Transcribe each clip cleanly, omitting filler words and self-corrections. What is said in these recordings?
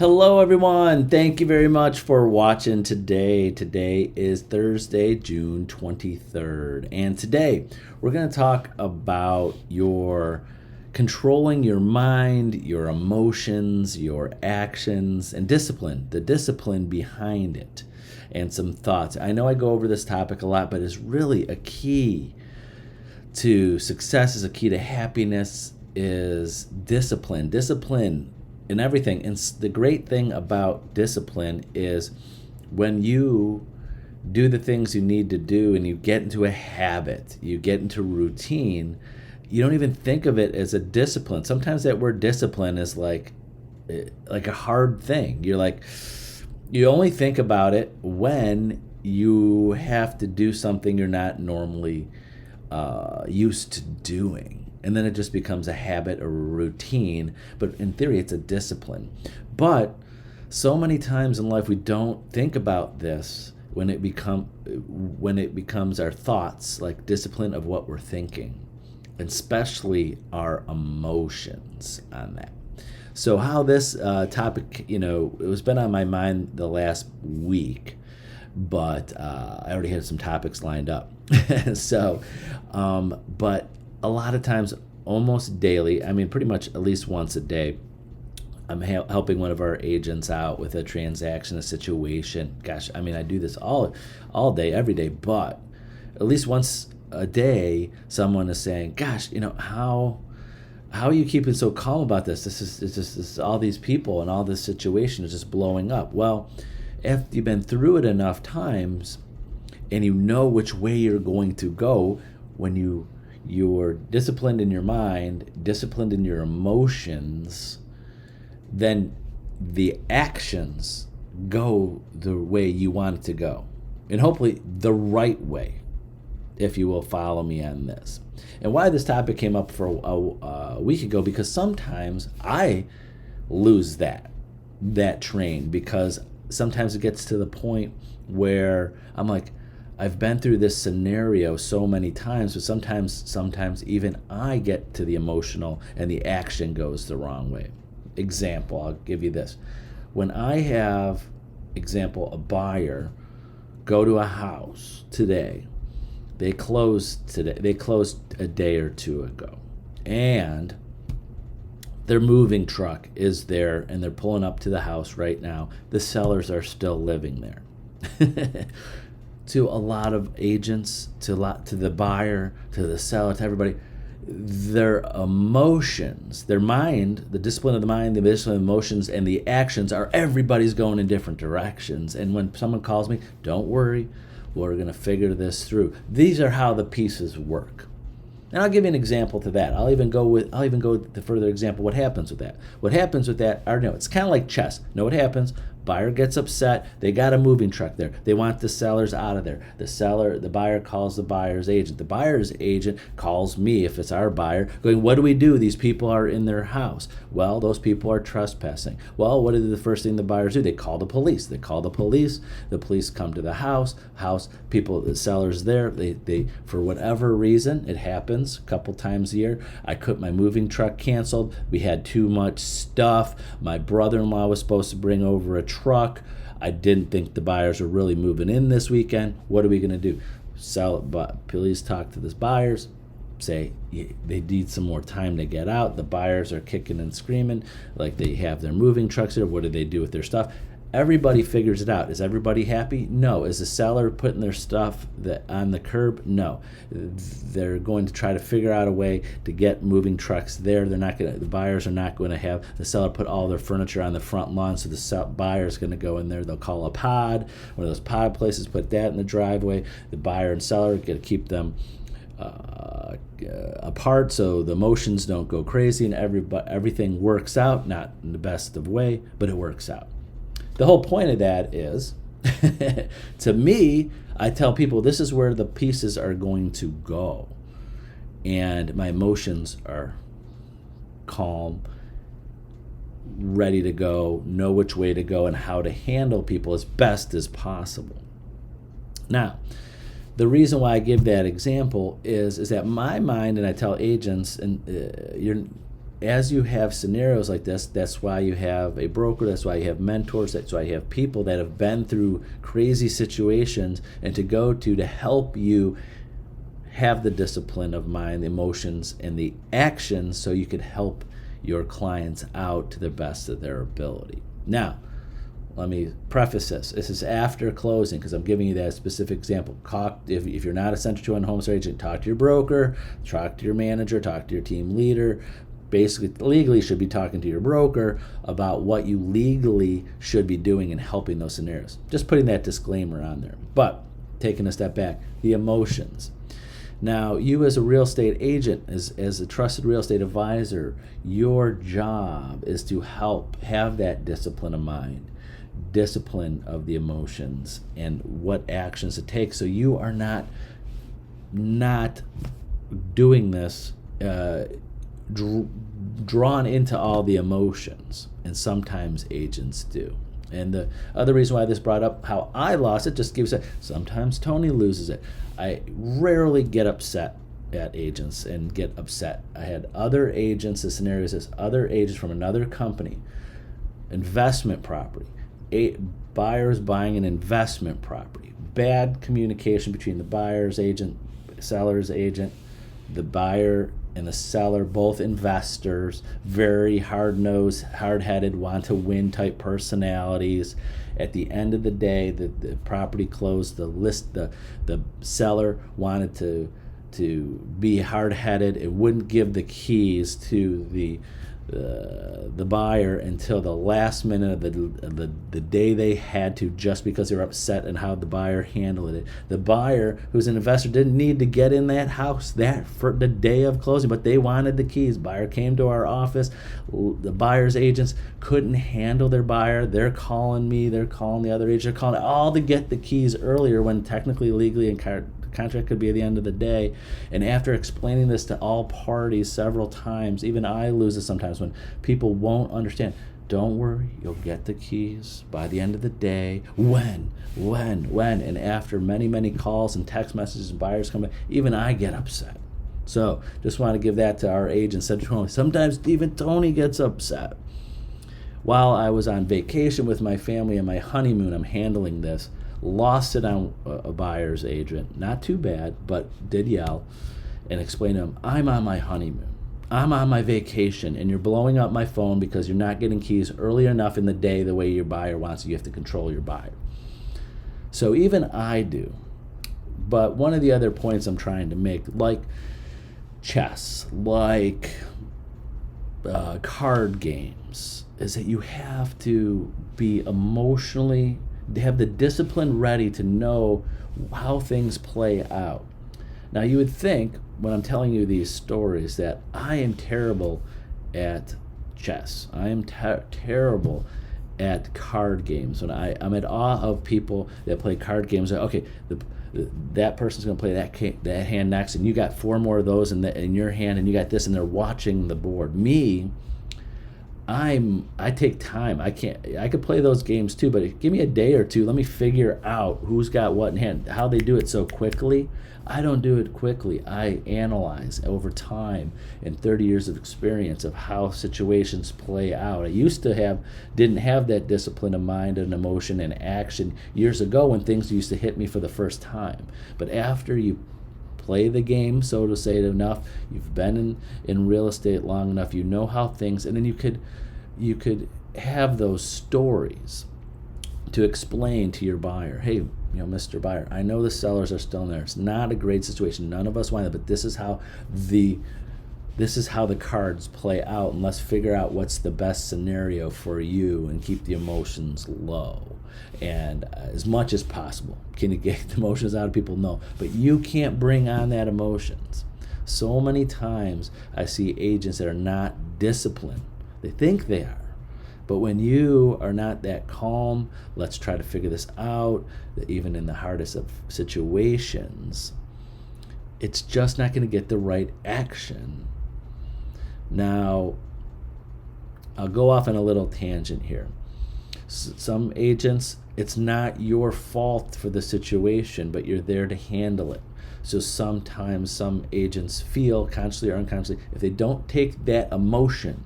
Hello, everyone. Thank you very much for watching today. Today is Thursday, June 23rd. And today we're going to talk about your controlling your mind, your emotions, your actions, and discipline, the discipline behind it, and some thoughts. I know I go over this topic a lot, but it's really a key to success, is a key to happiness, is discipline. Discipline in everything. And the great thing about discipline is when you do the things you need to do and you get into a habit, you get into routine, you don't even think of it as a discipline. Sometimes that word discipline is like a hard thing. You only think about it when you have to do something you're not normally used to doing. And then it just becomes a habit or a routine. But in theory, it's a discipline. But so many times in life, we don't think about this when it becomes our thoughts, like discipline of what we're thinking, and especially our emotions on that. So how this topic, it was been on my mind the last week, but I already had some topics lined up. But a lot of times, almost daily, I mean, pretty much at least once a day, I'm helping one of our agents out with a transaction, a situation. Gosh, I mean, I do this all day, every day, but at least once a day, someone is saying, "Gosh, how are you keeping so calm about this? This all these people and all this situation is just blowing up." Well, if you've been through it enough times, and you know which way you're going to go, when you're disciplined in your mind, disciplined in your emotions, then the actions go the way you want it to go. And hopefully the right way, if you will follow me on this. And why this topic came up for a week ago, because sometimes I lose that train, because sometimes it gets to the point where I'm like, I've been through this scenario so many times, but sometimes even I get to the emotional and the action goes the wrong way. Example, I'll give you this. When I have, a buyer go to a house today, they closed a day or two ago, and their moving truck is there and they're pulling up to the house right now. The sellers are still living there. To a lot of agents, to the buyer, to the seller, to everybody, their emotions, their mind, the discipline of the mind, the discipline of the emotions, and the actions are, everybody's going in different directions. And when someone calls me, don't worry, we're going to figure this through. These are how the pieces work. And I'll give you an example to that. I'll even go with the further example. What happens with that? It's kind of like chess. Know what happens? Buyer gets upset. They got a moving truck there. They want the sellers out of there. The buyer calls the buyer's agent. The buyer's agent calls me, if it's our buyer, going, "What do we do? These people are in their house." Well, those people are trespassing. Well, what is the first thing the buyers do? They call the police. The police come to the house. The sellers there. They for whatever reason, it happens a couple times a year. I got my moving truck canceled. We had too much stuff. My brother-in-law was supposed to bring over a truck. I didn't think the buyers were really moving in this weekend. What are we going to do? Police talk to the buyers, say they need some more time to get out. The buyers are kicking and screaming like they have their moving trucks there. What do they do with their stuff? Everybody figures it out. Is everybody happy? No. Is the seller putting their stuff on the curb? No. They're going to try to figure out a way to get moving trucks there. The buyers are not going to have the seller put all their furniture on the front lawn, so the buyer's going to go in there. They'll call a pod, one of those pod places, put that in the driveway. The buyer and seller get to keep them apart so the emotions don't go crazy, and everything works out, not in the best of way, but it works out. The whole point of that is, to me, I tell people this is where the pieces are going to go. And my emotions are calm, ready to go, know which way to go, and how to handle people as best as possible. Now, the reason why I give that example is that my mind, and I tell agents, and as you have scenarios like this, that's why you have a broker, that's why you have mentors, that's why you have people that have been through crazy situations and to go to help you have the discipline of mind, the emotions, and the actions so you could help your clients out to the best of their ability. Now, let me preface this. This is after closing because I'm giving you that specific example. If you're not a Century 21 home sale agent, talk to your broker, talk to your manager, talk to your team leader. Basically, legally should be talking to your broker about what you legally should be doing and helping those scenarios. Just putting that disclaimer on there. But taking a step back, the emotions. Now, you as a real estate agent, as a trusted real estate advisor, your job is to help have that discipline of mind, discipline of the emotions, and what actions to take so you are not doing this drawn into all the emotions, and sometimes agents do. And the other reason why this brought up how I lost it, just gives it, sometimes Tony loses it. I rarely get upset at agents and get upset. I had other agents, the scenarios is other agents from another company, investment property, buyers buying an investment property, bad communication between the buyer's agent, seller's agent, the buyer and the seller, both investors, very hard-nosed, hard-headed, want to win type personalities. At the end of the day, the property closed, the seller wanted to be hard-headed. It wouldn't give the keys to the buyer until the last minute of the day they had to, just because they were upset and how the buyer handled it. The buyer, who's an investor, didn't need to get in that house for the day of closing, but they wanted the keys. Buyer came to our office. The buyer's agents couldn't handle their buyer. They're calling me. They're calling the other agent. They're calling all to get the keys earlier when technically, legally, and contract could be at the end of the day. And after explaining this to all parties several times, even I lose it sometimes when people won't understand. Don't worry, you'll get the keys by the end of the day. When? And after many calls and text messages and buyers come in, even I get upset. So just want to give that to our agent. Sometimes even Tony gets upset. While I was on vacation with my family and my honeymoon, I'm handling this. Lost it on a buyer's agent. Not too bad, but did yell and explain to him, I'm on my honeymoon. I'm on my vacation, and you're blowing up my phone because you're not getting keys early enough in the day the way your buyer wants. You have to control your buyer. So even I do. But one of the other points I'm trying to make, like chess, like card games, is that you have to be emotionally, have the discipline ready to know how things play out. Now, you would think when I'm telling you these stories that I am terrible at chess. I am terrible at card games. When I'm at awe of people that play card games. Okay, that person's going to play that hand next, and you got 4 more of those in your hand, and you got this, and they're watching the board. Me, I take time. I could play those games too, but give me a day or two. Let me figure out who's got what in hand. How they do it so quickly. I don't do it quickly. I analyze over time and 30 years of experience of how situations play out. I didn't have that discipline of mind and emotion and action years ago when things used to hit me for the first time. But after you play the game, so to say, enough, you've been in real estate long enough, you know how things, and then you could have those stories to explain to your buyer, hey, Mr. Buyer, I know the sellers are still in there. It's not a great situation. None of us want it, but this is how the cards play out, and let's figure out what's the best scenario for you and keep the emotions low and as much as possible. Can you get the emotions out of people? No, but you can't bring on that emotions. So many times I see agents that are not disciplined. They think they are. But when you are not that calm, let's try to figure this out, even in the hardest of situations, it's just not going to get the right action. Now, I'll go off on a little tangent here. Some agents, it's not your fault for the situation, but you're there to handle it. So sometimes some agents feel, consciously or unconsciously, if they don't take that emotion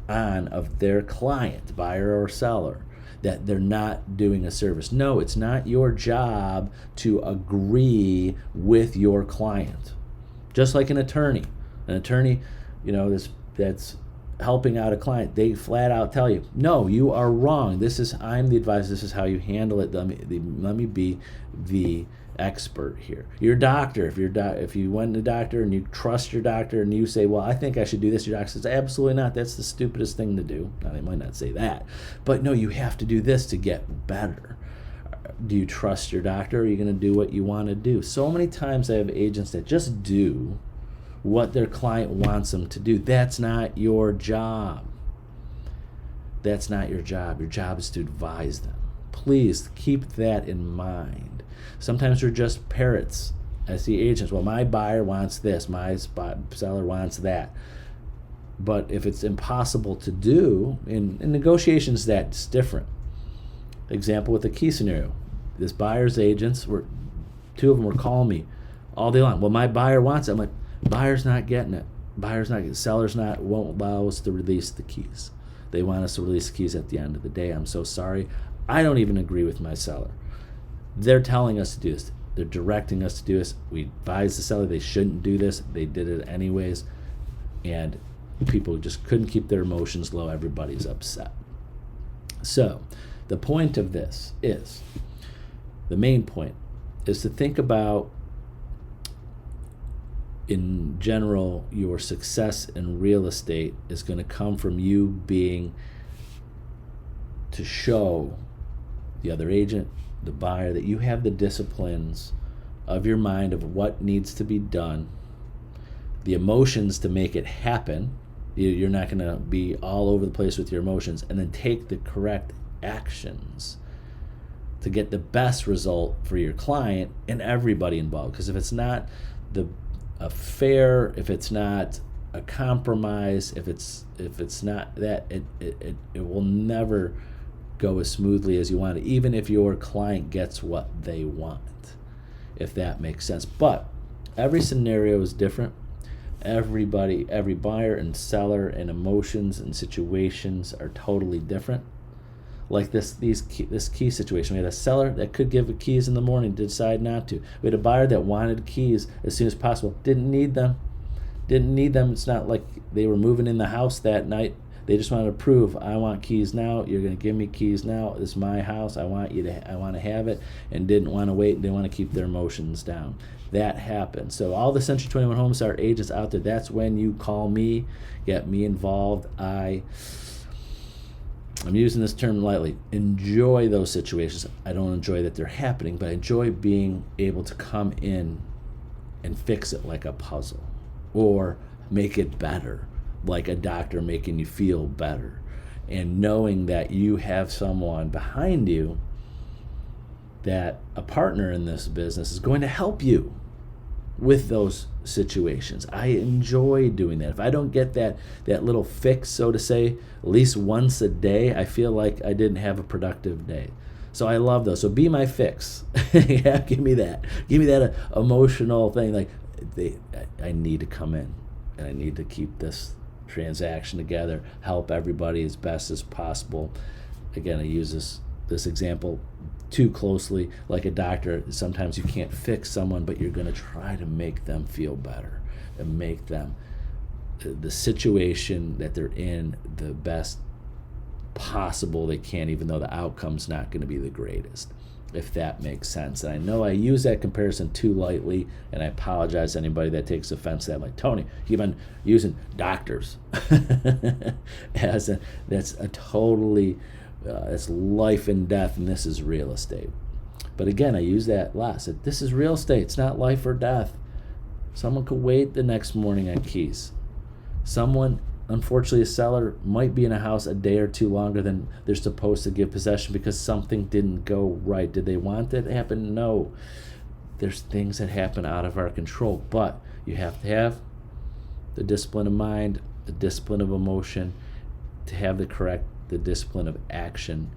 on of their client, buyer or seller, that they're not doing a service. No, it's not your job to agree with your client. Just like an attorney, that's helping out a client, they flat out tell you, no, you are wrong. I'm the advisor. This is how you handle it. Let me be the expert here. Your doctor, if you went to a doctor and you trust your doctor and you say, well, I think I should do this, your doctor says, absolutely not. That's the stupidest thing to do. Now, they might not say that, but no, you have to do this to get better. Do you trust your doctor? Or are you going to do what you want to do? So many times I have agents that just do what their client wants them to do. That's not your job. That's not your job. Your job is to advise them. Please keep that in mind. Sometimes we're just parrots. I see agents, well, my buyer wants this, my seller wants that. But if it's impossible to do, in negotiations, that's different. Example with the key scenario. This buyer's agents, two of them were calling me all day long. Well, my buyer wants it. I'm like, buyer's not getting it. Seller's won't allow us to release the keys. They want us to release the keys at the end of the day. I'm so sorry. I don't even agree with my seller. They're telling us to do this. They're directing us to do this. We advised the seller they shouldn't do this. They did it anyways. And people just couldn't keep their emotions low. Everybody's upset. So the point of this is, the main point is to think about, in general, your success in real estate is going to come from you being to show the other agent, the buyer, that you have the disciplines of your mind of what needs to be done, the emotions to make it happen. You're not going to be all over the place with your emotions, and then take the correct actions to get the best result for your client and everybody involved. Because if it's not a fair, if it's not a compromise, if it's not that, it will never go as smoothly as you want it, even if your client gets what they want, if that makes sense. But every scenario is different. Every buyer and seller and emotions and situations are totally different. Like this key situation. We had a seller that could give the keys in the morning, decide not to. We had a buyer that wanted keys as soon as possible, didn't need them. It's not like they were moving in the house that night. They just wanted to prove, I want keys now. You're going to give me keys now. This is my house. I want to have it, and didn't want to wait. They want to keep their emotions down. That happens. So all the Century 21 Homestar agents out there, that's when you call me, get me involved. I'm using this term lightly. Enjoy those situations. I don't enjoy that they're happening, but I enjoy being able to come in and fix it like a puzzle, or make it better, like a doctor making you feel better, and knowing that you have someone behind you, that a partner in this business is going to help you with those situations. I enjoy doing that. If I don't get that little fix, so to say, at least once a day, I feel like I didn't have a productive day. So I love those. So be my fix. Yeah, give me that. Give me that emotional thing. Like I need to come in, and I need to keep this transaction together, help everybody as best as possible. Again, I use this example too closely, like a doctor. Sometimes you can't fix someone, but you're going to try to make them feel better and make them the situation that they're in the best possible they can, even though the outcome's not going to be the greatest, if that makes sense. And I know I use that comparison too lightly, and I apologize to anybody that takes offense to that. I'm like, Tony, you've been using doctors that's a totally it's life and death, and this is real estate. But again, I use that last. This is real estate. It's not life or death. Someone could wait the next morning on keys. Someone, unfortunately, a seller might be in a house a day or two longer than they're supposed to give possession because something didn't go right. Did they want that to happen? No. There's things that happen out of our control, but you have to have the discipline of mind, the discipline of emotion, to have the discipline of action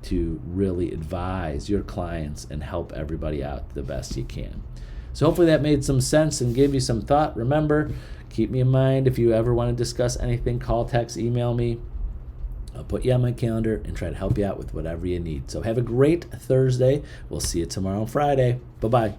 to really advise your clients and help everybody out the best you can. So hopefully that made some sense and gave you some thought. Remember, keep me in mind if you ever want to discuss anything. Call, text, email me. I'll put you on my calendar and try to help you out with whatever you need. So have a great Thursday. We'll see you tomorrow on Friday. Bye-bye.